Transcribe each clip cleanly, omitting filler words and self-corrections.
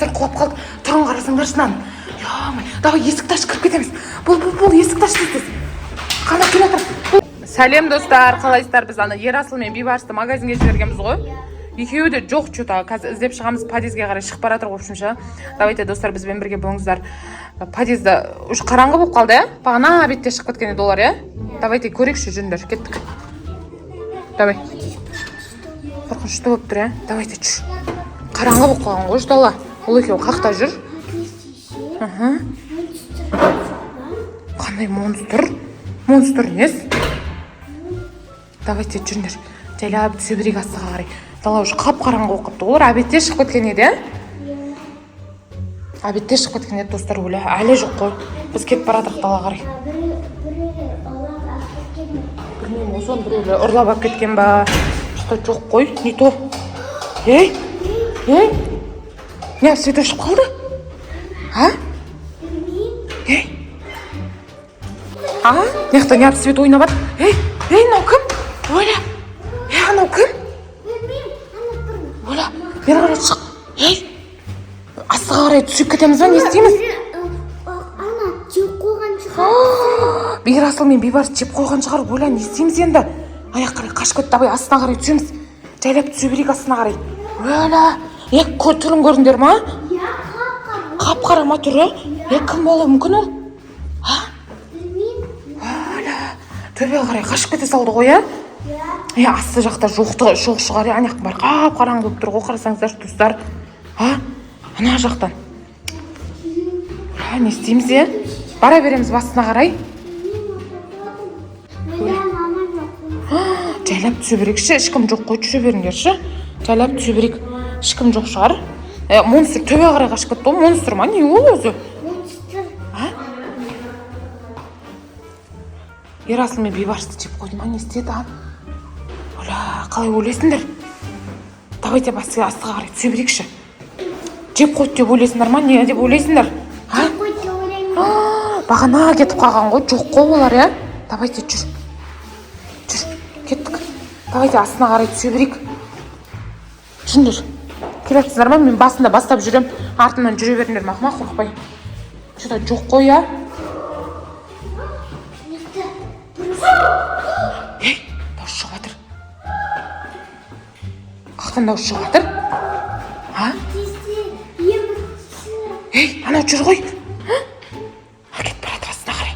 Құлап қалды. Тұрын қарасаңдаршы нан. Давай есікті ашып кіріп кетеміз. Бұл есікті ашып тез. Қана келе жатыр. Сәлем достар, қалайсыздар? Біз ана Ерасыл мен Бейбарысты магазинге жібергенбіз ғой. Екеуі де жоқ что-то. Қазір іздеп шығамыз, подъездге қарай шығып бара жатыр общем. Давайте достар, бізбен бірге болыңыздар. Подъезді уж қараңғы болып қалды, иә? Бағана бетте шығып кеткен еді олар, иә? Давайте көрейікші жүріңдер, кеттік. Давай. Қорқынышты болып тұр, иә? Давайте жүр. Қараңғы болып қалған ғой, ждала. Ол екеуі қақта жүр. Қандай монстр? Монстр нес? Давайте жүріңдер. Жайлап түсе берейік астыға қарай. Дала уже қап-қараңғы болып қалыпты. Олар обедте шығып кеткен еді, обедте шығып кеткен еді достар, өлі. Әлі жоқ қой. Біз кетіп барадық дала қарай. Білмеймін, осын біреулі ұрлап алып кеткен ба? Жоқ қой, не то? Ей? Не, свет өшіп қалды? А? Ей? Неқта не свет ойнап жатыр? Ей, мынау кім? Оля, анау кім? Оля, бері қарай шық. Ей, астыға қарай түсіп кетеміз ба, не істейміз? Ана, жеп қойған шығар. Ерасыл мен Бейбарыс жеп қойған шығар. Оля, не істейміз енді? Аяқ қарай қашып кетті, абай астына қарай түсеміз. Жайлап түсе берейік астына қарай. Оля, түрін көрдіңдер ма? Қап-қара ма түрі? Кім болуы мүмкін ол? Оля, төбеге қарай қашып кете салды ғой, асты жақта жоқ шығар, аяқ бар қап-қараң болып тұр ғой, қарасаңыздар достар. Ана жақтан. Не істейміз, бара береміз басына қарай. Жайлап түсе берейікші, ешкім жоқ қой, түсе беріңдерші. Жайлап түсе берейік, ешкім жоқ шығар. Монстр төбе қарай қашып кетті ғой, монстр ма, не ол өзі? Монстр. Ерасыл мен Бейбарысты жеп қойды ма, не істеді? Оля, қалай ойлайсыңдар? Давайте астыға қарай түсе берейікші. Жеп қойды деп ойлайсыңдар ма, не деп ойлайсыңдар? Жеп қойды деп ойлаймын. Бағана кетіп қалған ғой, жоқ қой олар, иә? Давайте жүр, кеттік. Давайте астына қарай түсе берейік. Жүріңдер, келесіңдер ма? Мен басында бастап жүрем, артымнан жүре беріңдер ма, қорықпай. Что-то жоқ қой, иә? Ей, дауыс шығып жатыр. Қақтан дауыс шығып жатыр? Ей, анау жүр ғой. Кетіп бара жатыр астына қарай.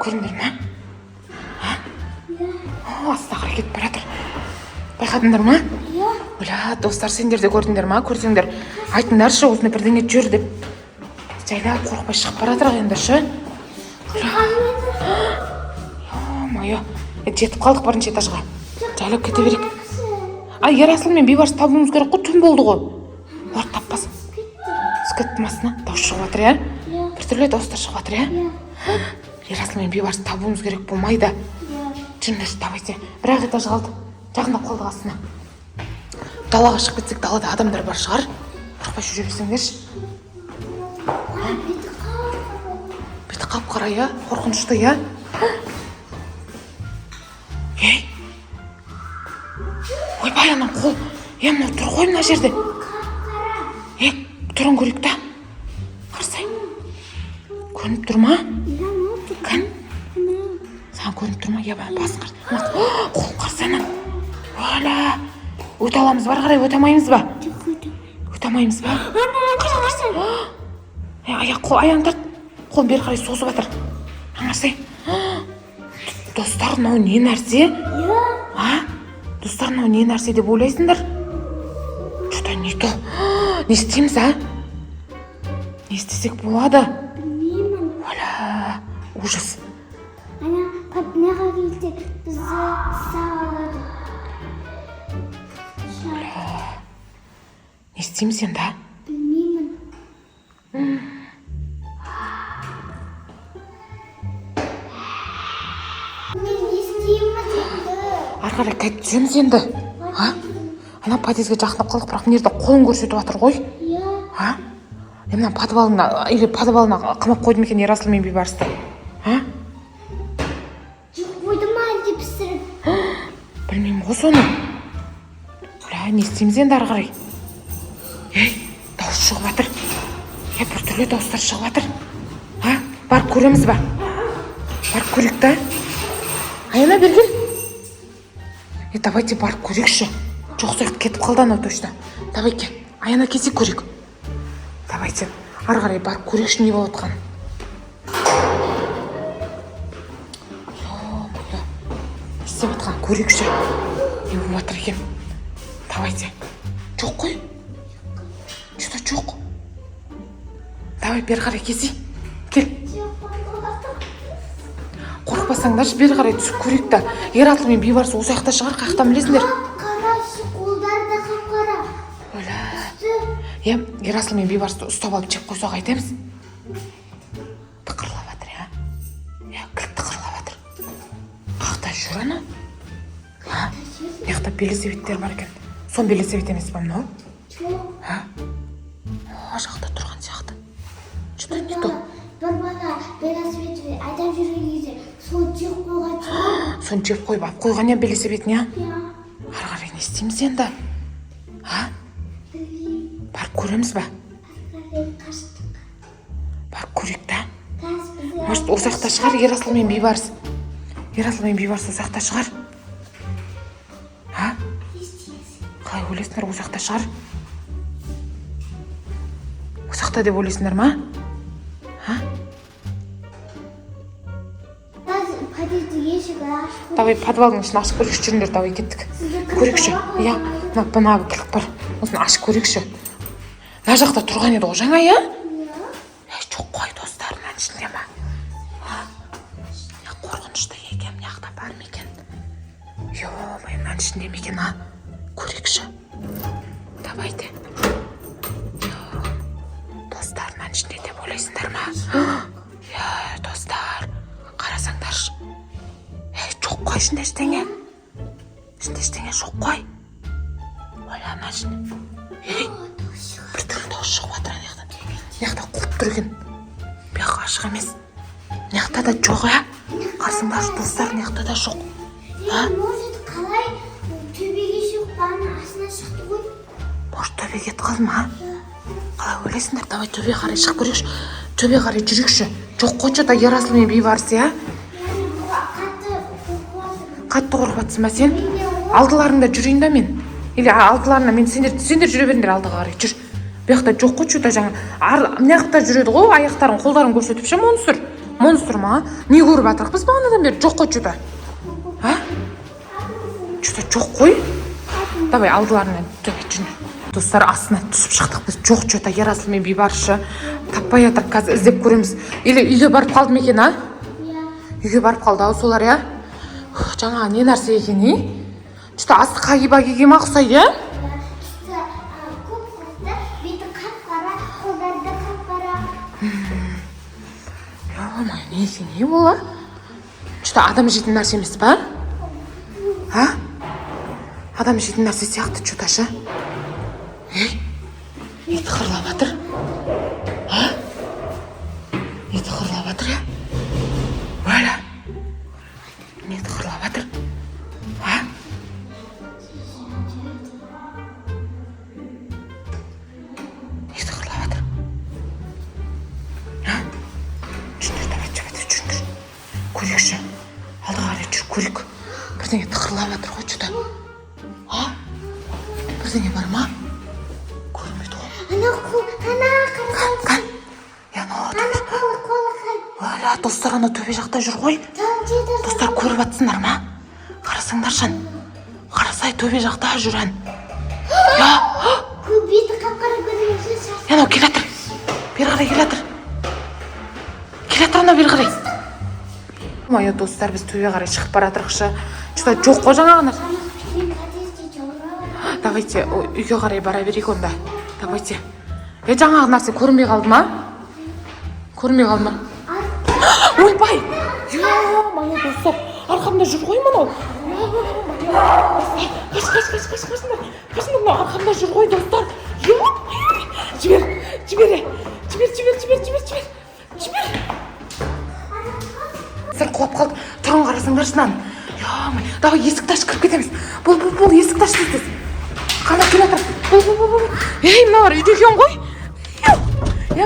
Көріңдер ма? Астына қарай кетіп бара жатыр. Байқадыңдар ма? Оля, достар, сендер де көрдіңдер ма? Көрсеңдер, айтыңдаршы, осыны бірдеңе жүр деп. Жайлап қорықпай шығып бара жатыр ендерші. Майо, жетіп қалдық бірінші этажға. Жайлап кете берейік. Ерасыл мен Бейбарыс табуымыз керек қой, түн болды ғой. Олар таппасын. Кетті масына, дауыс шығып жатыр, иә? Біртүрлі дауыстар шығып жатыр, иә? Ерасыл мен Бейбарыс табуымыз керек болмайды. Жүріңдер, давайте. Бір-ақ этаж қалды. Жақындап қалдық астына. Далаға шығып кетсек, далада адамдар бар шығар. Қорықпай жүре берсеңдерші. Беті қап-қара, иә? Қорқынышты, иә? Ей! Ойбай, анам қол. Мынау тұр ғой мына жерде. Тұрын көрейік та. Қарсай. Көрініп тұр ма? Кім? Саған көрініп тұр ма? Басын қарсы. Қол қарсайынан. Оля, өте аламыз бар қарай, өте алмаймыз ба? Өте алмаймыз ба? Қарсай. Аяқ қол, аяң тарт. Қол бері қарай созып жатыр. Қарсай. Достар, мынау не нәрсе? Достар, мынау не нәрсе деп ойлайсыңдар? Что-то не то. Не істейміз, Не істесек болады? Білмеймін. Оля, ужас. Ана, подняға келді, бізді сағалады. Не істейміз енді? Білмеймін. Мен не істейміз енді? Арқарай қайтып түсеміз енді. Ана подъезге жақындап қалдық, бірақ мына жерде қолын көрсетіп жатыр ғой. Мына подвалына қамап қойды ма екен Ерасыл мен Бейбарысты? Жеп қойды ма әлде пісіріп? Білмеймін ғой соны. Не істейміз енді ары қарай? шығып жатыр. Біртүрлі дауыстар шығып жатыр. Барып көреміз ба? Барып көрейік та. Аяна бер кел. Давайте барып көрейікші. Жоқ сияқты кетіп қалды анау точно. Давай кел. Аяна келсек көрейік. Давайте ары қарай барып көрейікші не болып жатқанын. Не істеп жатқанын көрейікші. Не болып жатыр екен. Давайте. Жоқ қой. Что-то жоқ. Давай бері қарай келсей. Кел. Қорықпасаңдаршы, бері қарай түсіп көрейік та. Ерасыл мен Бейбарыс осы жақта шығар, қаяқтан білесіңдер. Қарашы, қолдары да қап-қара. Оля. Ерасыл мен Бейбарысты ұстап алып жеп қойса қайтеміз. Тықырлап жатыр, кілт тықырлап жатыр. Қаяқта жүр ана? Яқта велосипедтер бар екен. Сон велосипед емес па мынау? Жақта тұрған сияқты. Что-то не то. Бір бала велосипедті айдап жүрген кезде сол жеп қойған шығар. Соны жеп қойып алып қойған велосипедін, Ары қарай не істейміз енді? Барып көреміз ба? Барып көрейік та. Может, осы жақта шығар Ерасыл мен Бейбарыс. Ерасыл мен Бейбарыс осы жақта шығар. Қалай ойлайсыңдар, осы жақта шығар? Осы жақта деп ойлайсыңдар ма? Давай подвалдың ішін ашып көрейікші, жүріңдер, давай кеттік. Көрейікші. Мына кілт бар. Осыны ашып көрейікші. Мына жақта тұрған еді ғой жаңа, жоқ қой достар, мына ішінде ма? Қорқынышты екен, мына жақта бар ма екен? Мына ішінде ме екен, көрейікші. Давайте. Достар, мына ішінде деп ойлайсыңдар ма? Достар, қарасаңдаршы. Жоқ қой, ішінде ештеңе. Ішінде ештеңе жоқ қой. Оля, ана ішінде. Бір түрлі дауыс шығып жатыр ана жақтан. Мына жақта құлып тұр екен. Бұл жаққа ашық емес. Мына жақта да жоқ, қарасаңдаршы достар, мына жақта да жоқ. Может, қалай төбеге шығып баның астына шықты ғой? Может, төбеге кетіп қалды ма? Қалай ойлайсыңдар? Давай төбе қарай шығып көрейікші. Төбе қарай жүрейікші. Жоқ қой, что-то Ерасыл мен Бейбарыс, Қатты қорқып жатсың ба сен? Алдыларыңда жүрейін да мен. Или алдыларына мен сендер жүре беріңдер, алдыға қарай жүр. Бұл жақта жоқ қой, что-то жаңа. Мына жақта жүреді ғой, аяқтарын, қолдарын көрсетіп ше, монстр ма? Не көріп жатырық біз бағанадан бері? Жоқ қой, что-то. Что-то жоқ қой. Давай алдыларына жүріңдер. Достар, астына түсіп шықтық біз. Жоқ, что-то Ерасыл мен Бейбарысшы таппай жатыр, қазір іздеп көреміз. Или үйге барып қалды ма екен, Үйге барып қалды, солар, Жаңа не нәрсе екен, Что-то асты қағиба келген ма ұқсайды, Көп қырды, беті қап-қара, қолдары да қап-қара. Не екен, не бола? Что-то адам жейтін нәрсе емес па? Адам жейтін нәрсе сияқты, что-то ше. Не тықырлап жатыр? Не тықырлап жатыр, Оля. Не тықырлап жатыр? Не тықырлап жатыр? Жүріңдер, давай, жүріңдер. Көрейікші. Алдыға қарай жүр, көрейік. Бірдеңе тықырлап жатыр ғой, что-то. Бірдеңе бар ма? Көрмейді ғой. Ана қарасаңыз. Оля, достар, ана төбе жақта жүр ғой. Достар, көріп жатсыңдар ма? Қарасаңдаршан. Қарасай, төбе жақта жүр ән. Беті қап-қара көрінген. Анау кел жатыр. Бері қарай кел жатыр. Кел жатыр ана бері қарай. Достар, біз төбе қарай шығып бара жатырықшы. Что-то жоқ қой жаңағынар. Давайте үйге қарай бара берейік онда. Давайте. Жаңағы нәрсе көрінбей қалды ма? Көрінбей қалды ма? Ойбай! Моя достар, арқамда жүр ғой мынау. Қашында мынау арқамда жүр ғой достар. Жібер. Сыр құлап қалды. Тұрын қарасаңдаршынан. Давай есікті ашып кіріп кетеміз. Бұл есікті ашып кетеміз. Қана келе жатыр. Мыналар үйде екен ғой.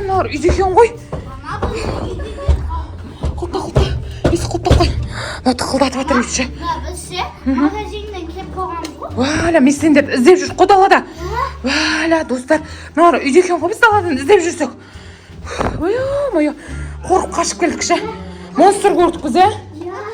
мыналар үйде екен ғой. Ана бұл үйде. Құлта. Есі құлта қой. Мына тықылдатып жатыр үйші. Бізде магазиннен келіп қойғанбыз ғой. Валя, мен сендерді іздеп жүр қой далада. Валя, достар, мыналар үйде екен ғой, біз даладан іздеп жүрсек. Ой, қорқып қашып келдік ше. Монстр көрдік біз,